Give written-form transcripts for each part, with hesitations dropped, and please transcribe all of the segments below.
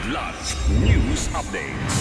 Kidlat News Updates.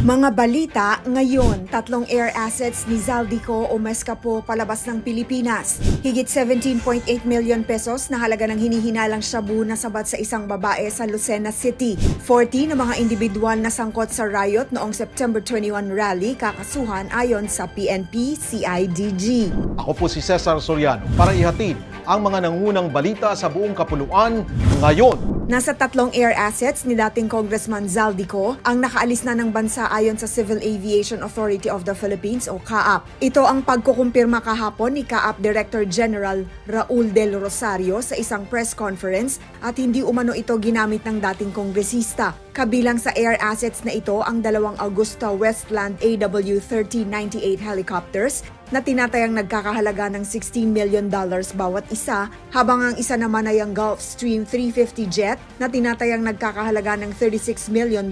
Mga balita ngayon, 3 air assets ni Zaldico o Mescapo palabas ng Pilipinas. Higit 17.8 million pesos na halaga ng hinihinalang shabu na sabat sa isang babae sa Lucena City. 40 na mga individual na sangkot sa riot noong September 21 rally kakasuhan ayon sa PNP-CIDG. Ako po si Cesar Soriano para ihatid ang mga nangunang balita sa buong kapuluan ngayon. Nasa 3 air assets ni dating Congressman Zaldico ang nakaalis na ng bansa ayon sa Civil Aviation Authority of the Philippines o CAAP. Ito ang pagkukumpirma kahapon ni CAAP Director General Raul Del Rosario sa isang press conference at hindi umano ito ginamit ng dating kongresista. Kabilang sa air assets na ito ang 2 Augusta Westland AW-3098 helicopters na tinatayang nagkakahalaga ng $16 million bawat isa, habang ang isa naman ay ang Gulfstream 350 jet na tinatayang nagkakahalaga ng $36 million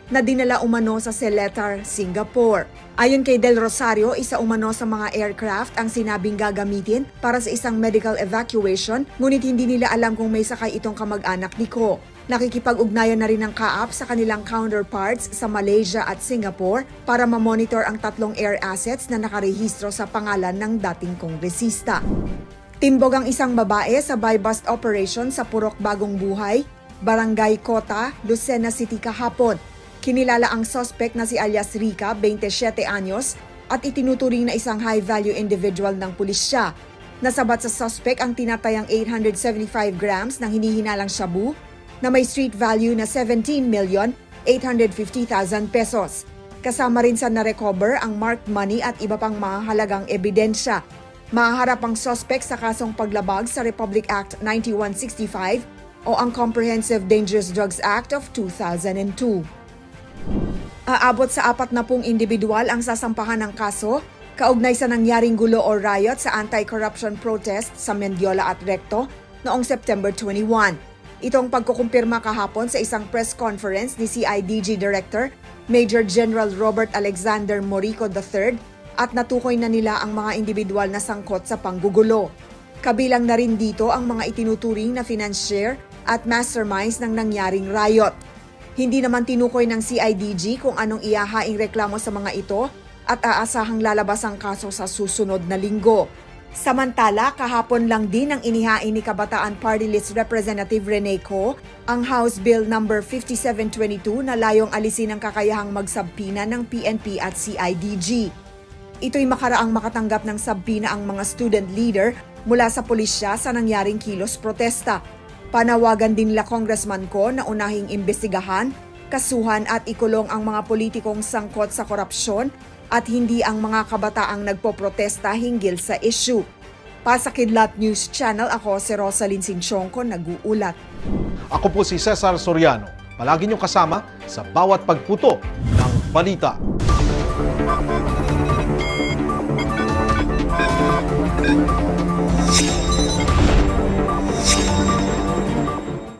na dinala umano sa Seletar, Singapore. Ayon kay Del Rosario, isa umano sa mga aircraft ang sinabing gagamitin para sa isang medical evacuation, ngunit hindi nila alam kung may sakay itong kamag-anak ni Ko. Nakikipag-ugnayan na rin ng CAAP sa kanilang counterparts sa Malaysia at Singapore para ma-monitor ang 3 air assets na nakarehistro sa pangalan ng dating kongresista. Timbog ang isang babae sa buy-bust operation sa Purok Bagong Buhay, Barangay Kota, Lucena City kahapon. Kinilala ang suspect na si alias Rica, 27 anyos, at itinuturing na isang high-value individual ng pulisya. Nasabat sa suspect ang tinatayang 875 grams ng hinihinalang shabu na may street value na 17,850,000 pesos. Kasama rin sa na-recover ang marked money at iba pang mahalagang ebidensya. Mahaharap ang suspect sa kasong paglabag sa Republic Act 9165 o ang Comprehensive Dangerous Drugs Act of 2002. Aabot sa 40 individual ang sasampahan ng kaso kaugnay sa nangyaring gulo o riot sa anti-corruption protest sa Mendiola at Recto noong September 21. Itong pagkukumpirma kahapon sa isang press conference ni CIDG Director Major General Robert Alexander Morico III at natukoy na nila ang mga individual na sangkot sa panggugulo. Kabilang na rin dito ang mga itinuturing na financier at masterminds ng nangyaring riot. Hindi naman tinukoy ng CIDG kung anong ihahaing reklamo sa mga ito at aasahang lalabas ang kaso sa susunod na linggo. Samantala, kahapon lang din ang inihain ni Kabataan Party List Representative Rene Co ang House Bill No. 5722 na layong alisin ang kakayahang magsabpina ng PNP at CIDG. Ito'y makaraang makatanggap ng sabpina ang mga student leader mula sa pulisya sa nangyaring kilos protesta. Panawagan din nila Congressman Co na unahing imbestigahan, kasuhan at ikulong ang mga politikong sangkot sa korupsyon at hindi ang mga kabataang nagpoprotesta hinggil sa issue. Para sa Kidlat News Channel, ako si Rosalyn Sinchonco, nag-uulat. Ako po si Cesar Soriano. Palagi niyong kasama sa bawat pagputo ng balita.